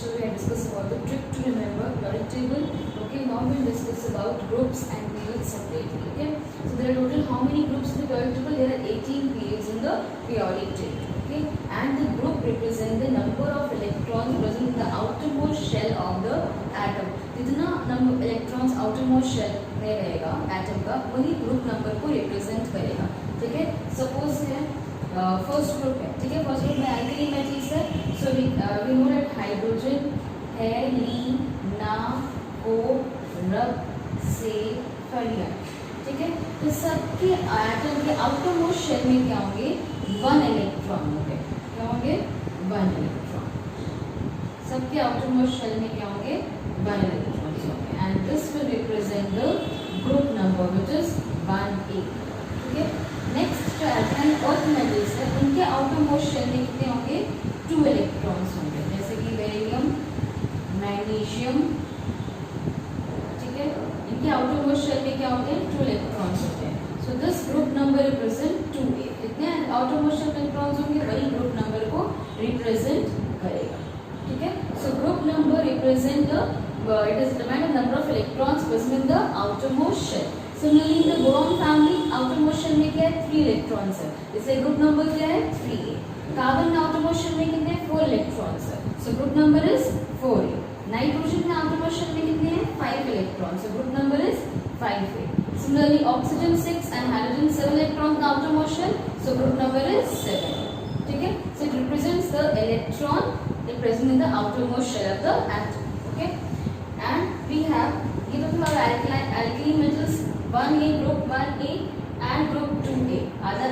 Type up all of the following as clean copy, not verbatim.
So we have discussed about the trick to remember periodic table. Okay, now we will discuss about groups and periods separately. Okay, so there are total how many groups in the periodic table? There are 18 periods in the periodic table. Okay, and the group represent the number of electrons present in the outermost shell of the atom. जितना number electrons outermost shell में रहेगा atom का, वही group number को represent करेगा. ठीक है, suppose है फर्स्ट ग्रुप है. ठीक है, फर्स्ट ग्रुप में एल्कली मेटल्स है. So we know that hydrogen है, ली, ना, ओ, रब, से, फरियन. ठीक है, तो सबके एटम के आउटरमोस्ट शेल में क्या होंगे? 1 इलेक्ट्रॉन होंगे. क्या होंगे? 1 इलेक्ट्रॉन. सबके आउटरमोस्ट शेल में क्या होंगे? 1 इलेक्ट्रॉन होंगे. And this will represent the group number which is 1A. ठीक है, नेक्स्ट जो एल्काइन अर्थ मेटल्स है उनके आउटरमोस्ट शेल में कितने होंगे? 2 इलेक्ट्रॉन्स होंगे, जैसे कि बेरिलियम, मैग्नीशियम. ठीक है, इनके आउटरमोस्ट शेल में क्या होते हैं? 2 इलेक्ट्रॉन्स होते हैं. So this group number represent 2A. इतने आउटरमोस्ट शेल इलेक्ट्रॉन्स होंगे, वही ग्रुप नंबर को रिप्रेजेंट करेगा. ठीक है, so group number represent the it is determined the number of electrons present in the outermost shell. Similarly, in the boron family, outermost shell में क्या है? 3 electrons है. इसलिए group number क्या है? 3A. कार्बन outermost shell में कितने? 4 electrons है. So group number is 4A. Nitrogen में outermost shell में कितने हैं? 5 electrons. So group number is 5A. Similarly, oxygen 6 and hydrogen 7 electrons in the outermost shell. So group number is 7. ठीक है? So it represents the electron present in the outermost shell of the atom. Okay? And we have ये तो हमारा alkali metals 1A, group 1A and group 2A. Other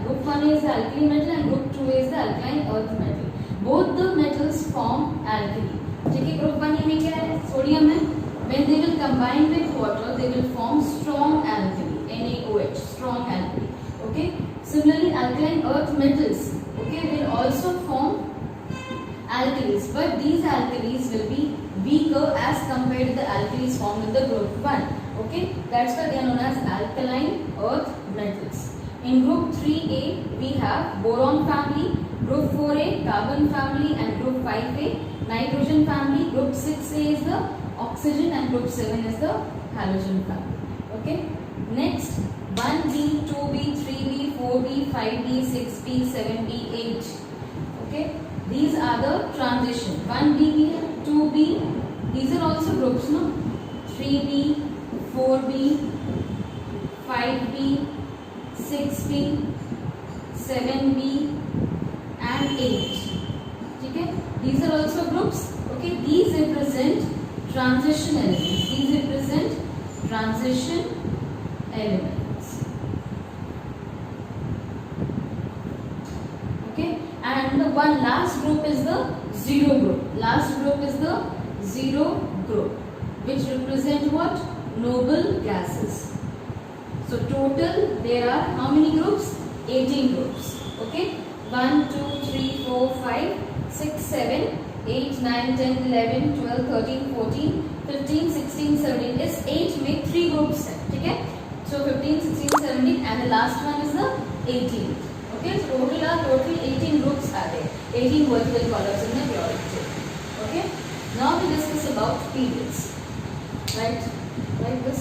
group 1A is the alkali metal and group 2A is the alkaline earth metal. Both the metals form alkali. ठीक है, group 1A में क्या है? Sodium है. When they will combine with water, they will form strong alkali, NaOH, strong alkali. Okay. Similarly, alkaline earth metals, okay, will also form alkalis, but these alkalis will be weaker as compared to the alkalis formed in the group 1. Okay, that's why they are known as alkaline earth metals. In group 3A we have boron family, group 4A carbon family and group 5A nitrogen family, group 6A is the oxygen and group 7 is the halogen family. Okay, next 1B, 2B, 3B, 4B, 5B, 6B, 7B, 8. Okay, these are the transition. 1B here, 2B, these are also groups, no? 3B, 4B, 5B, 6B, 7B and 8. Okay, these are also groups. Okay, these represent transition elements. These represent transition elements. Okay, and the one last group is the zero group. Last group is the zero group, which represent what? Noble gases. So total there are how many groups? 18 groups. Okay, 1, 2, 3, 4, 5, 6, 7, 8, 9, 10, 11, 12, 13, 14, 15, 16, 17. Is 8 में 3 groups है. ठीक है, so 15, 16, 17 and the last one is the 18. Okay, so total 18 groups are there. 18 vertical columns in the periodic table. Okay, now we discuss about periods. Right, like this.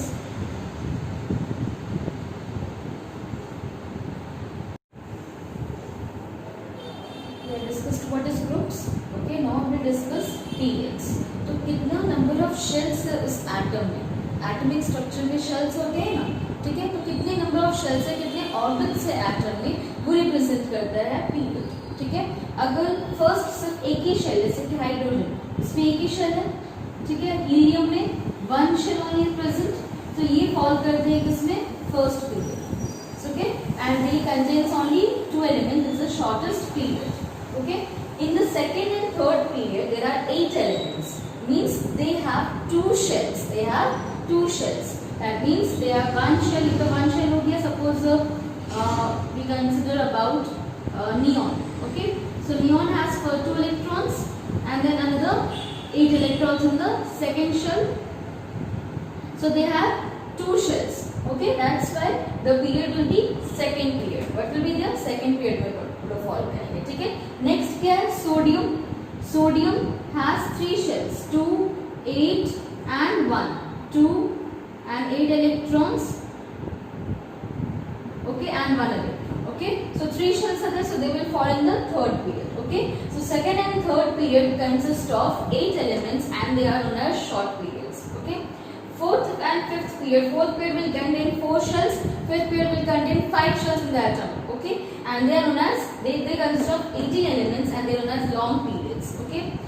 We have discussed what is groups. Okay, now we discuss periods. तो कितना number of shells है उस atom में? Atomic structure में shells होते हैं ना. ठीक है, तो कितने number of shells है, कितने orbits है atom में, वो रिप्रेजेंट करता है पीरियड. ठीक है, अगर फर्स्ट सिर्फ एक ही शेल है, जैसे कि हाइड्रोजन, इसमें एक ही शेल है. ठीक है, हीलियम में 1 शेल ओनली प्रेजेंट, तो ये फॉल करते हैं किसमें? First period. Okay, and they contains only 2 elements. This is the shortest period. Okay, in the second and third period there are 8 elements. Means they have 2 shells. They have 2 shells. That means they have 1 shell. तो 1 shell हो गया. Suppose we consider about neon. Okay, so neon has 2 electrons and then another 8 electrons in the second shell. So they have 2 shells. Okay, that's why the period will be second period. What will be their second period will fall करेंगे. ठीक है, next क्या है? Sodium. Sodium has 3 shells, 2, 8 and 1. 2 and 8 electrons, okay, and 1 electron, okay. So 3 shells are there, so they will fall in the third period, okay. So second and third period consists of 8 elements and they are known as short periods, okay. Fourth and fifth period will contain 4 shells, fifth period will contain 5 shells in the atom, okay, and they are known as, they consist of 18 elements and they are known as long periods, okay.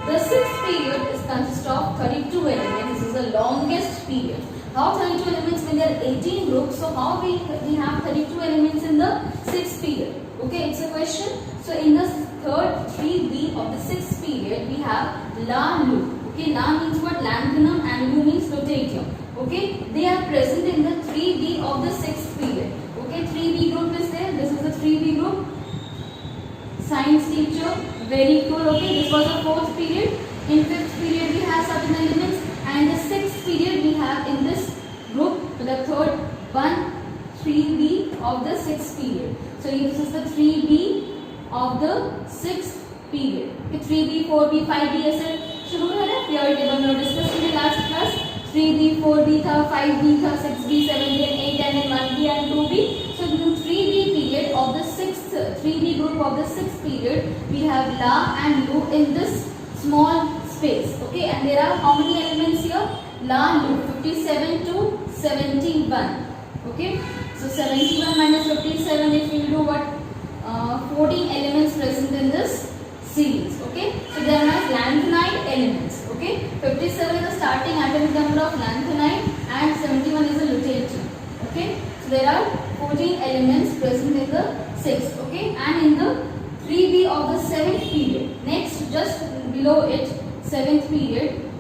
The sixth period is consist of 32 elements. This is the longest period. How 32 elements when there are 18 groups? So how we have 32 elements in the sixth period? Okay, it's a question. So in the third 3B of the sixth period, we have La, Lu. Okay, La means what? Lanthanum, and Lu means lutetium. Okay, they are present in the 3B of the sixth period. Okay, 3B group is there. This is the 3B group. Science teacher, very cool. Okay, this was the fourth period. In fifth period we have certain elements, and the sixth period we have in this group the third one, 3B of the sixth period. So this is the 3B of the sixth period. Okay, 3B, 4B, 5B ऐसे शुरू हो रहा है. Periodic table में discuss किए last class. 3B, 4B था, 5B था, 6B, 7B, and 8 and 1B and 2B. So in the 3B period of the sixth 3B group of the sixth period, we have La and Lu in this small space. Okay, and there are how many elements here? La, Lu, 57 to 71. Okay, so 71 minus 57, it will do what? 14 elements present in this series. Okay, so they are known as lanthanide elements. Okay, 57 is the starting atomic number of lanthanide and 71 is the lutetium. Okay, so there are 14 elements present in the sixth. Okay, and in the 3B of the seventh period, next just below it, seventh period,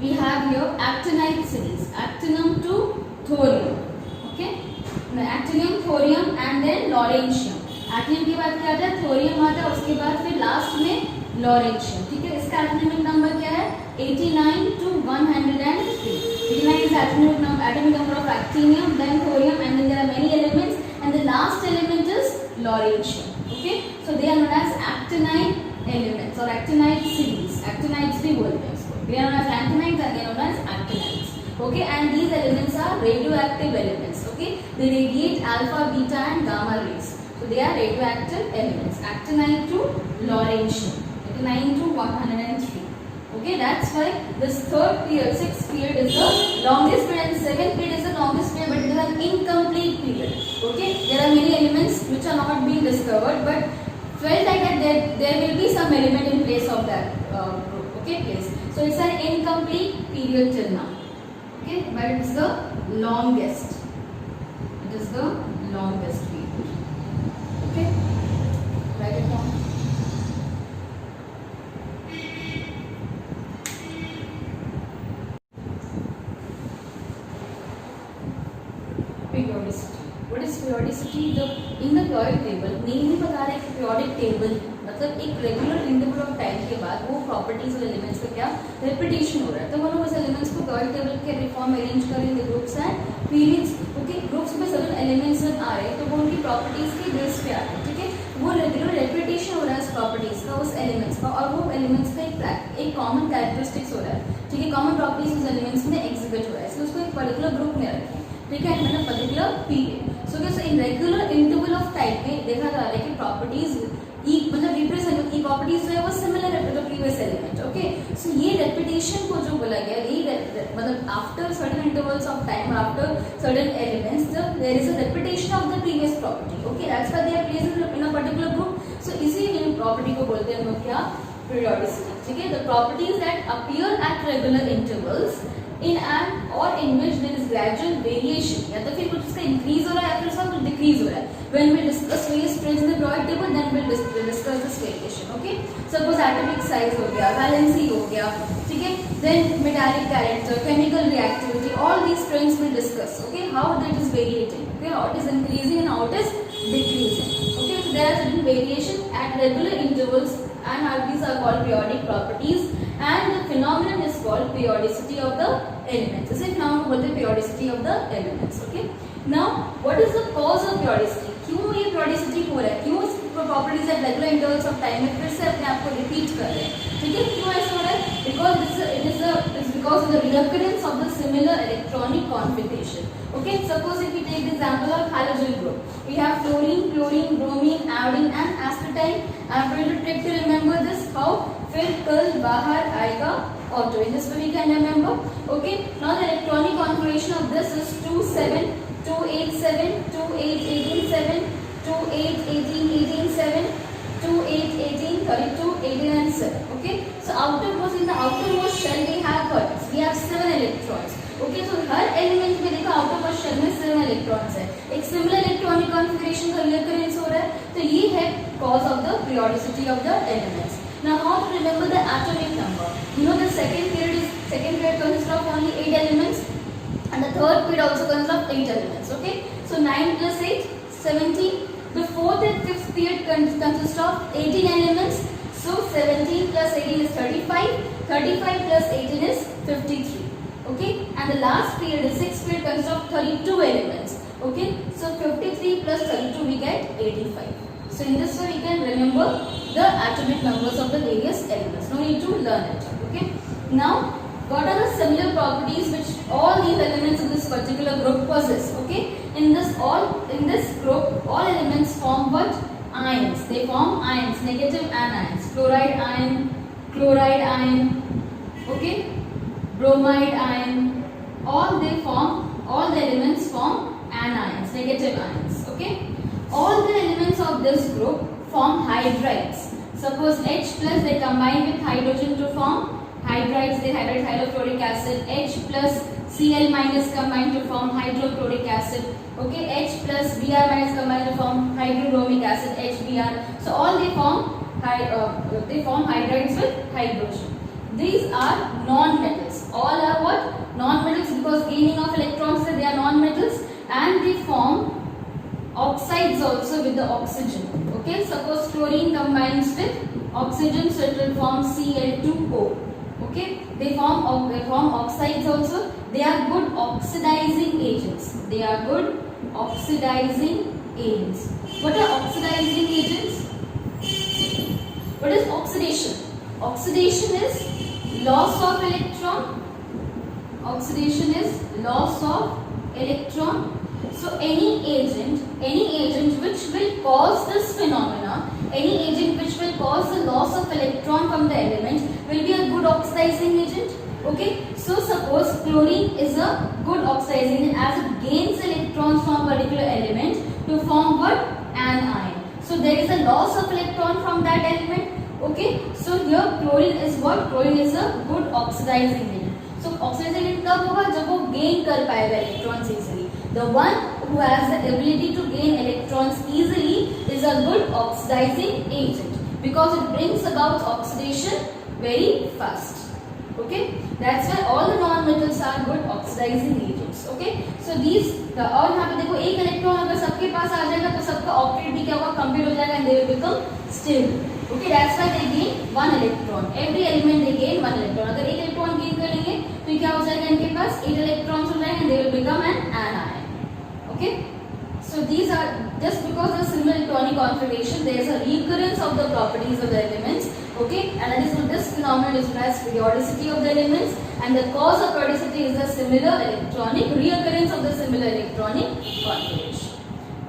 we have here actinide series, actinium to thorium. Okay, actinium, thorium and then lawrencium. Actinium के बाद क्या आता है? Thorium आता है, उसके बाद फिर लास्ट में लॉरेंशियम. ठीक है, इसका एटॉमिक नंबर क्या है? 89 to 103. 89 is atomic number of actinium, then thorium, and then there are many elements, and the last element is lawrencium. Okay, so they are known as actinide elements or actinide series. Actinides भी बोलते हैं इसको. They are known as lanthanides and they are known as actinides. Okay, and these elements are radioactive elements. Okay, they radiate alpha, beta, and gamma rays. So they are radioactive elements. Actinide to lawrencium. 89 to 103. Okay, that's why this third period, sixth period is the longest period, and seventh period is the longest period, but it is an incomplete period. Okay, there are many elements which are not being discovered, but felt like that there will be some element in place of that group. Okay, place. So it's an incomplete period till now. Okay, but it is the longest. It is the longest period. Okay, write it down. Periodicity. What is periodicity? In the periodic table, mainly बता रहे हैं कि periodic table मतलब एक regular interval of time के बाद वो properties और elements का क्या repetition हो रहा है. तो वो लोग उस elements को periodic table के reform में arrange करें in the groups and periods. Okay, groups में certain elements आ रहे हैं तो वो उनकी properties के base पे आ रहे हैं. ठीक है, वो regular repetition हो रहा है उस properties का, उस elements का, और वो elements का एक common characteristics हो रहा है. ठीक है, common properties उस elements में exhibit हो रहा है, इसलिए उसको एक particular group में रखें. ठीक है, मतलब पर्टिकुलर पीरियड. सो कैसे in regular interval of time में देखा जा रहा है कि प्रॉपर्टीज मतलब रिप्रेजेंट की प्रॉपर्टीज जो है वो सिमिलर है to the previous element. Okay, so ये रेपिटेशन को जो बोला गया ये मतलब after certain intervals of time after certain elements there is a repetition of the previous property. Okay, that's why they are placed in a particular group. So इसी property को बोलते हैं हम लोग क्या? पीरियोडिसिटी. ठीक है, the properties that appear at regular intervals in and or in which there is gradual variation, या तो फिर कुछ उसका increase हो रहा है या फिर उसका कुछ decrease हो रहा है. When we discuss various traits in the periodic table, then we'll discuss this variation. Okay, suppose atomic size हो गया, valency हो गया, ठीक है, then metallic character, chemical reactivity, all these traits we'll discuss. Okay, how that is variating, okay, how it is increasing and how it is decreasing. Okay, so there are certain variation at regular intervals and these are called periodic properties, and the phenomenon is called periodicity of the elements. इसे phenomenon बोलते हैं periodicity of the elements. Okay, now what is the cause of periodicity? क्यों ये periodicity हो रहा है? क्यों इस properties at regular intervals of time में फिर से अपने आप को रिपीट कर रहे हैं, ठीक है। क्यों ऐसा हो रहा है? Because it is because of the recurrence of the similar electronic configuration. Okay, suppose if we take the example of halogen group, we have fluorine, chlorine, bromine, iodine and aspartame. I am going to trick to remember this. How? फिर कल बाहर आएगा auto. In this way we can remember. Okay, now the electronic configuration of this is 2 7 2 8 7 2 8 18 7 2 8 18 18 7 2 8 18 32 18 and 7. Okay, so outermost in the outermost shell we have what? We have 7 electrons. Okay, तो हर element में देखो outer most shell में 7 electrons है। एक similar electronic configuration का recurrence हो रहा है, तो ये है cause of the periodicity of the elements. Now how to remember the atomic number? You know the second period consists of only 8 elements and the third period also consists of 8 elements. Okay, so 9 plus 8 17. The fourth and fifth period consist of 18 elements, so 17 plus 18 is 35, 35 plus 18 is 53. Okay, and the last period, the sixth period, consists of 32 elements. Okay, so 53 plus 32 we get 85. So in this way we can remember the atomic numbers of the various elements. No need to learn it. Okay, now what are the similar properties which all these elements of this particular group possess? Okay, in this group all elements form what? Ions. They form ions, negative anions. Chloride ion, chloride ion. Okay, bromide ion, all the elements form anions, negative ions. Okay, all the elements of this group form hydrides. Suppose H plus they combine with hydrogen to form hydrides, they hydrate hydrofluoric acid. H plus Cl minus combine to form hydrochloric acid. Okay, H plus Br minus combine to form hydrobromic acid, HBr. So all they form hydrides with hydrogen. These are non-metals. All are what? Non-metals, because gaining of electrons they are non-metals, and they form oxides also with the oxygen. Okay, suppose chlorine combines with oxygen, so it will form Cl2O. Okay, they form oxides also. They are good oxidizing agents. They are good oxidizing agents. What are oxidizing agents? What is oxidation? Oxidation is loss of electron. Oxidation is loss of electron. So any agent which will cause this phenomena, any agent which will cause the loss of electron from the element will be a good oxidizing agent. Okay, so suppose chlorine is a good oxidizing agent as it gains electrons from a particular element to form what? An ion. So there is a loss of electron from that element. Okay, so here chlorine is what? Chlorine is a good oxidizing agent. So oxidizing agent कब होगा? जब वो gain कर पाएगा electrons easily. The one who has the ability to gain electrons easily is a good oxidizing agent because it brings about oxidation very fast. Okay, that's why all the non-metals are good oxidizing agents. Okay, so these और यहाँ पे देखो एक electron अगर सबके पास आ जाएगा तो सबका ऑक्टेट भी क्या होगा? कंप्लीट हो जाएगा and they will become stable. Okay, that's why they gain one electron. Every element they gain one electron. अगर एक इलेक्ट्रॉन गेन कर लेंगे तो क्या हो जाएगा? इनके पास 8 electrons हो जाएंगे and they will become an anion. Okay, so these are just because of similar electronic configuration. There is a recurrence of the properties of the elements. Okay, and that is what this phenomenon is known as periodicity of the elements, and the cause of periodicity is the similar electronic reoccurrence of the similar electronic configuration.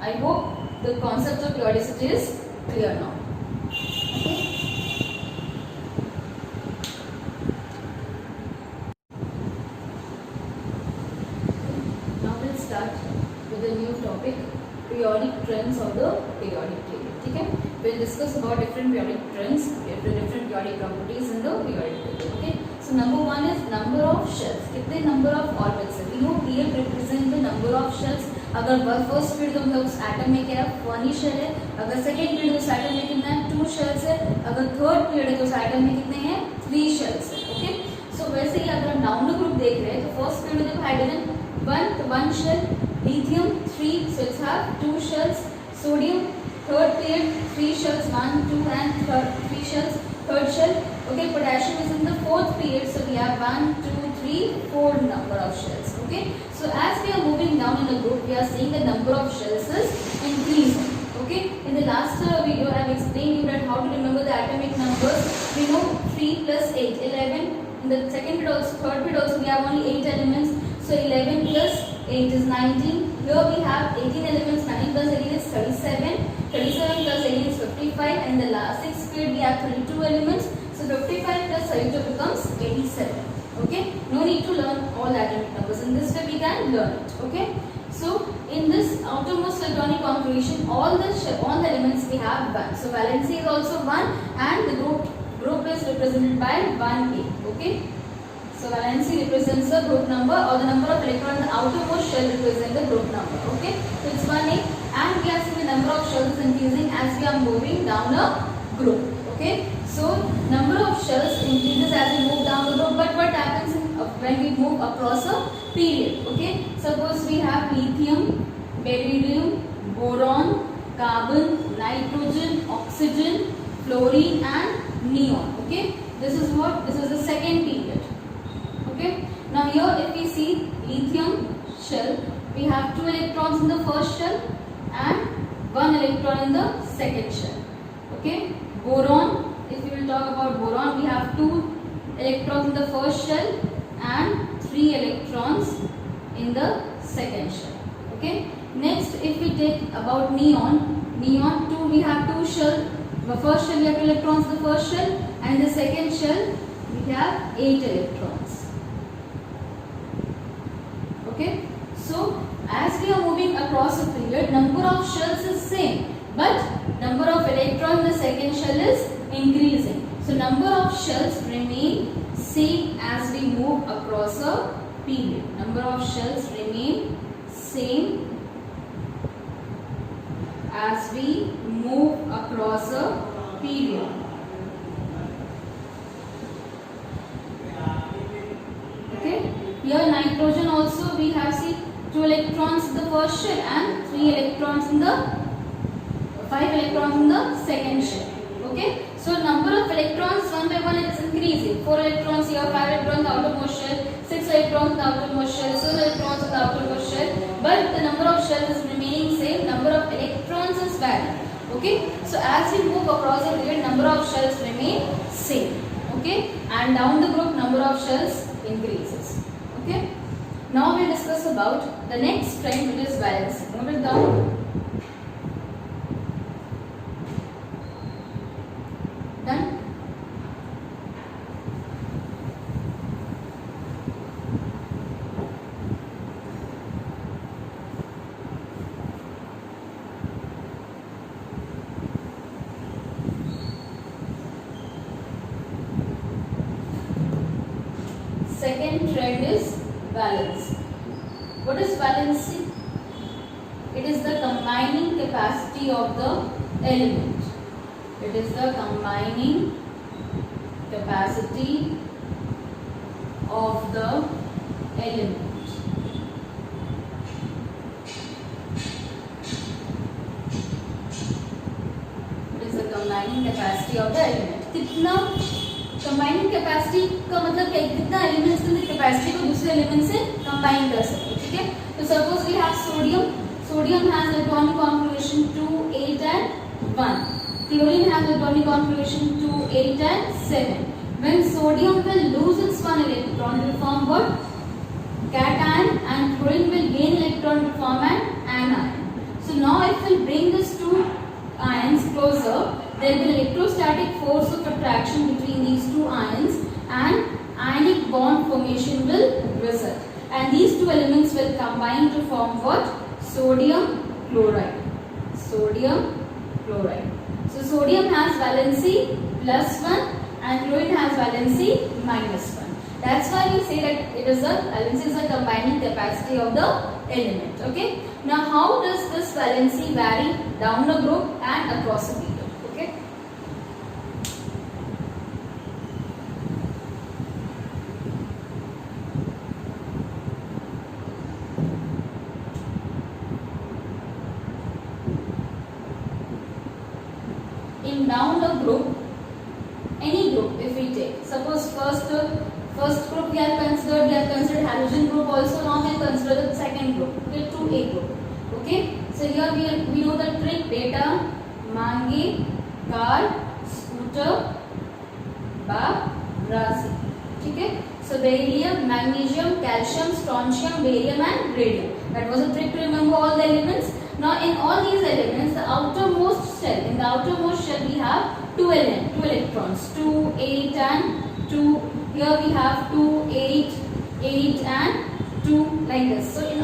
I hope the concept of periodicity is clear now. Okay. Now we'll start with a new topic, periodic trends of the periodic table. ठीक है? We'll discuss about different periodic trends, different periodic properties in the periodic table. Okay. So number one is number of shells. कितने number of orbits है? We know here represent the number of shells. अगर first period तो मतलब उस atom में क्या है? 1 ही shell है. अगर सेकेंड पीरियड उस एटम में कितना है? 2 शेल्स है. अगर थर्ड पीरियड है तो उस एटम में कितने हैं? 3 शेल्स है. ओके, सो वैसे ही अगर नाउन ग्रुप देख रहे हैं तो फर्स्ट पीरियड में देखो हाइड्रोजन 1 तो 1 shell, lithium 3 so it's have 2 shells, sodium third period 3 shells 1 2 and 3 shells third shell. Okay, potassium is in the fourth period, so we have 1 2 3 4 number of shells. Okay, so as we are moving down in the group we are seeing the number of shells is increasing. Okay, in the last video I have explained you that how to remember the atomic numbers. We know 3 plus 8, 11. In the second bit also, third bit also, we have only 8 elements. So 11 plus 8 is 19. Here we have 18 elements. 19 plus 18 is 37. 37 plus 18 is 55. And in the last 6th bit we have 32 elements. So 55 plus 32 becomes 87. Okay, no need to learn all atomic numbers. In this way we can learn it. Okay, so in this outermost electronic configuration, all the elements we have 1. So valency is also 1, and the group is represented by 1a. Okay, so valency represents the group number, or the number of electrons in the outermost shell represent the group number. Okay, so it's 1a, and we are seeing the number of shells increasing as we are moving down a group. Okay, so number of shells increases as we move down the group, but what happens when we move across a period? Okay, suppose we have lithium, beryllium, boron, carbon, nitrogen, oxygen, fluorine and neon. Okay, this is what? This is the second period. Okay, now here if we see lithium shell, we have 2 electrons in the first shell and 1 electron in the second shell. Okay, boron, if we will talk about boron, we have 2 electrons in the first shell and 3 electrons in the second shell. Okay, next if we take about neon too, we have 2 shell. The first shell we have 2 electrons in the first shell, and the second shell we have 8 electrons. Okay, so as we are moving across a period, number of shells is same, but number of electrons in the second shell is increasing. So number of shells remain same as we move across a period. Number of shells remain same as we move across a period. Okay, here nitrogen also we have 2 electrons in the first shell and 5 electrons in the second shell. Okay, so number of electrons one by one is increasing. 4 electrons here, 5 electrons in the outermost shell, 6 electrons in the outermost shell, 7 electrons in the outermost shell, but the number of shells is remaining same, number of electrons is varying. Okay, so as we move across the period, number of shells remain same. Okay, and down the group number of shells increases. Okay, now we discuss about the next trend, which is valency. Note it down. Done. Second trend is valency. What is valency? It is the combining capacity of the element. It is the combining capacity of the element. It is the combining capacity of the element. कितना combining capacity का मतलब क्या? कितना elements की capacity को दूसरे element से combine कर सकते हैं. ठीक है, तो suppose we have sodium has electronic configuration 2, 8 and 1. Chlorine has electronic configuration 2, 8 and 7. When sodium will lose its 1 electron, it will form what? Cation, and chlorine will gain electron to form an anion. So now if we bring these 2 ions closer, there will be electrostatic force of attraction between these 2 ions, and ionic bond formation will result. And these 2 elements will combine to form what? Sodium chloride. Sodium chloride. So sodium has valency +1 and chlorine has valency -1. That's why we say that valency is a combining capacity of the element. Okay. Now how does this valency vary down the group and across a period? Okay. In down the group, any group if we take, suppose first group we have considered halogen group also. Now we consider the second group, the 2A group. Okay, So here we know the trick: data, मांगे, car, scooter, Brazil. ठीक है. So beryllium, magnesium, calcium, strontium, barium and radium. That was a trick to remember all the elements. Now in all these elements, the outermost shell, in the outermost shell we have two electrons, 2, 8 and 2. Here we have 2, 8, 8 and 2, like this. So in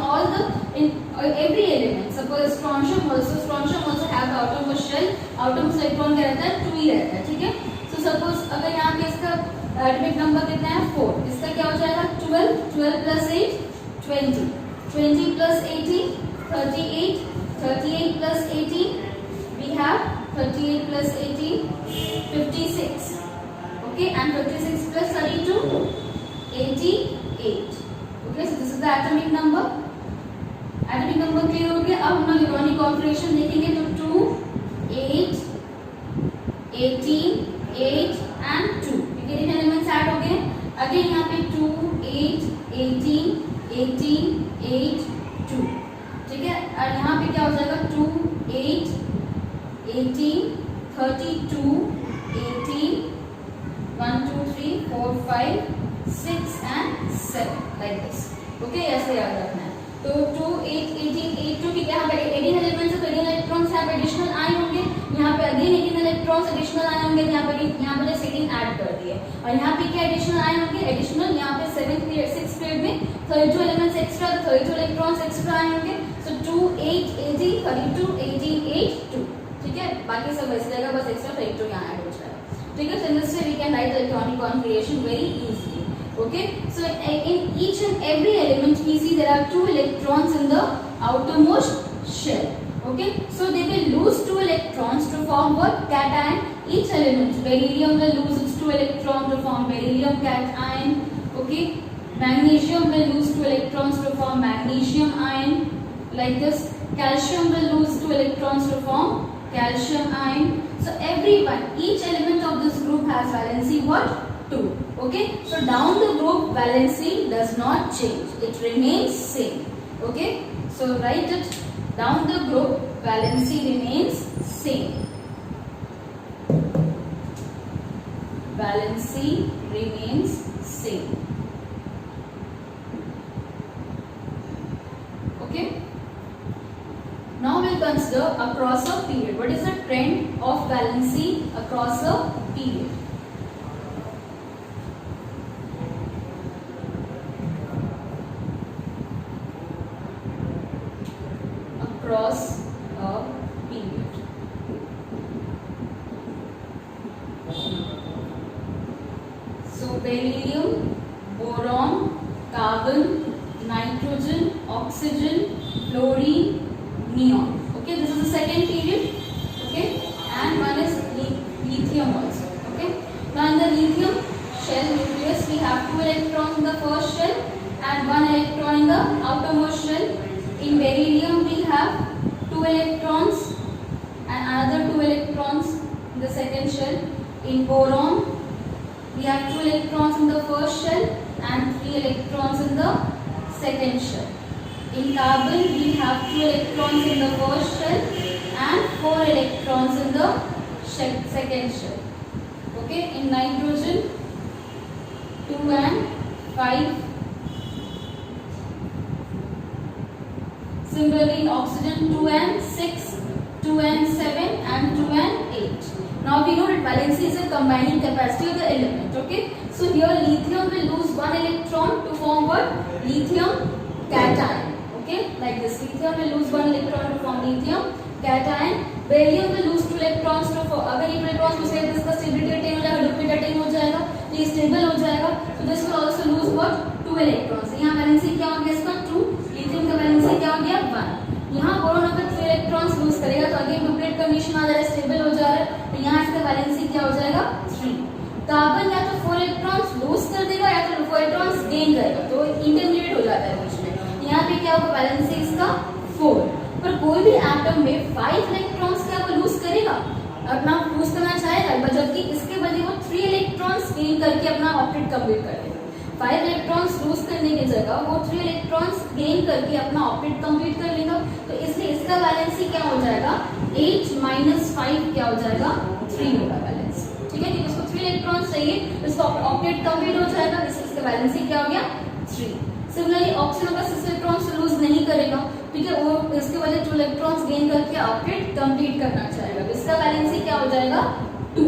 every element, suppose strontium also have the outermost shell. Outermost electron क्या रहता है? 2 ही रहता है. ठीक है. So suppose अगर यहाँ पे इसका एटॉमिक नंबर कितना है? 4. इसका क्या हो जाएगा? 12 plus 8 20, 20 plus 18 38, 38 plus 18 we have 38 plus 18 56. Okay, and 56 plus 32 88. Okay, so this is the atomic number. Atomic number clear हो गया. अब हम लोग इलेक्ट्रॉनिक कॉन्फ़िगरेशन देखेंगे तो 2, 8, 18, 8 and 2. ये तीन एलिमेंट्स ऐड हो गए. अगेन यहाँ पे 2, 8, 18, 18, 8, 2. ठीक है. और यहाँ पे क्या हो जाएगा? 2, 8, 18, 32, 18, 1, 2, 3, 4, 5, 6 and 7, like this. Okay, ऐसे याद रखना है. तो 2, 8, 18, 8, 2 ठीक है. यहाँ पे 18 एलिमेंट्स है तो 18 इलेक्ट्रॉन्स यहाँ पे एडिशनल आए होंगे. यहाँ पे अगेन 18 इलेक्ट्रॉन्स एडिशनल आए होंगे. यहाँ पे जैसे 18 ऐड कर दिए. और यहाँ पे क्या एडिशनल आए होंगे? एडिशनल यहाँ पे 6th पीरियड में 32 एलिमेंट्स एक्स्ट्रा, 32 इलेक्ट्रॉन्स एक्स्ट्रा आए होंगे. सो 2, 8, 18, 32, 18, 8, 2. ठीक है. बाकी सब वैसे रहेगा, बस एक्स्ट्रा 32 यहाँ ऐड हो जाएगा. ठीक है. So in this way we can write the electronic configuration very easily. Okay, so in each and every element we see there are 2 electrons in the outermost shell. Okay, so they will lose 2 electrons to form what? Cation. Each element, beryllium will lose its 2 electrons to form beryllium cation. Okay, magnesium will lose 2 electrons to form magnesium ion, like this. Calcium will lose 2 electrons to form calcium ion. So everyone, each element of this group has valency what? 2. Okay, so down the group valency does not change, it remains same. Okay, so write it down the group valency remains same. Valency remains same. Okay, now we'll consider across a period. What is the trend of valency across a period? Across a period. So beryllium, boron, carbon, nitrogen, oxygen, fluorine, neon. Okay, this is the second period. Okay, and one is lithium also. Okay, now in the lithium shell nucleus we have 2 electrons in the first shell and 1 electron in the outermost shell. In beryllium we have 2 electrons and another 2 electrons in the second shell. In boron we have 2 electrons in the first shell and 3 electrons in the second shell. In carbon we have 2 electrons in the first shell and 4 electrons in the second shell. Okay, in nitrogen 2 and 5. Similarly in oxygen 2 and 6, 2 and 7 and 2 and 8. Now we know that valency is a combining capacity of the element. Okay, so here lithium will lose 1 electron to form what? Lithium cation. Okay, like this. Lithium will lose 1 electron to form lithium cation. Beryllium will lose 2 electrons to form. अगर ये electrons को से इसका stability attain हो जाएगा, duplicate attain हो जाएगा, ये stable हो जाएगा. So this will also lose what? 2 electrons. यहाँ valency क्या हो गया इसका? 2. lithium का valency क्या हो गया? 1. यहाँ बोरोन अगर 3 इलेक्ट्रॉन्स लूज करेगा तो अगेन डुप्लीकेट कंडीशन आ जा रहा है, स्टेबल हो जा रहा है, तो यहाँ इसका वैलेंसी क्या हो जाएगा? 3. कार्बन या तो 4 इलेक्ट्रॉन्स लूज कर देगा या तो 4 इलेक्ट्रॉन्स गेन करेगा, तो इंटरमीडिएट हो जाता है बीच में. यहाँ पे क्या होगा? वैलेंसी इसका 4. पर कोई भी एटम में 5 इलेक्ट्रॉन्स क्या वो लूज करेगा, अपना लूज करना चाहेगा, जबकि इसके बदले वो 3 इलेक्ट्रॉन्स गेन करके अपना ऑर्बिट कंप्लीट कर देगा. 5 इलेक्ट्रॉन्स लूज करने की जगह वो 3 इलेक्ट्रॉन्स गेन करके अपना ऑर्बिट कंप्लीट कर लेगा, तो इसलिए इसका वैलेंसी क्या हो जाएगा 8 - 5 क्या हो जाएगा 3 होगा वैलेंसी, ठीक है। इसको 3 इलेक्ट्रॉन्स चाहिए, इसका ऑर्बिट कंप्लीट हो जाएगा, इसका वैलेंसी क्या हो गया 3। सिमिलरली ऑक्सीजन का 6 इलेक्ट्रॉन्स लूज नहीं करेगा, ठीक है, वो इसके वजह 2 इलेक्ट्रॉन्स गेन करके ऑर्बिट कंप्लीट करना चाहेगा, इसका वैलेंसी क्या हो जाएगा 2,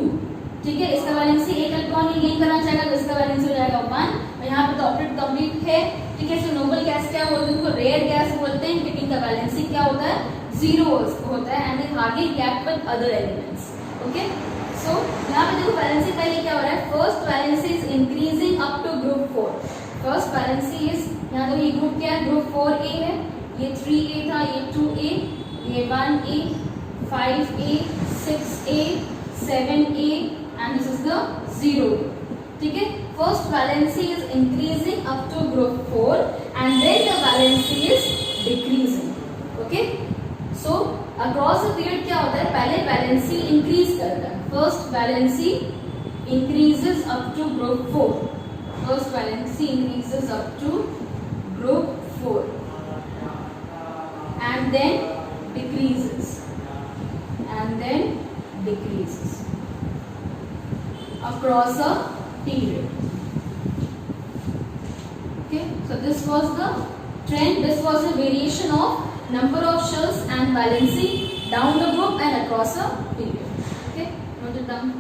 ठीक है। इसका वैलेंसी 1 इलेक्ट्रॉन ही गेन करना चाहेगा, तो इसका वैलेंसी हो जाएगा 1, और यहाँ पे तो ऑर्बिट कंप्लीट है, ठीक है। सो नोबल गैस क्या बोलते हैं, उनको रेयर गैस बोलते हैं, क्योंकि इनका वैलेंसी क्या होता है 0 होता है, and they hardly react with other elements, okay. So यहाँ पे देखो वैलेंसी पहले क्या हो रहा है, first valency is increasing up to group 4, first valency is, यहाँ तो ये ग्रुप क्या है ग्रुप 4a है, ये 3a था, ये 2a, ये 1a, 5a, 6a, 7a, and this is the 0, ठीक है। First valency is increasing up to group 4 and then the valency is decreasing, okay। So across the period क्या होता है, पहले valency increase करता है, first valency increases up to group 4, first valency increases up to group 4 and then decreases across a period, okay। So this was the trend, this was a variation of number of shells and valency down the group and across a period, okay, note it down।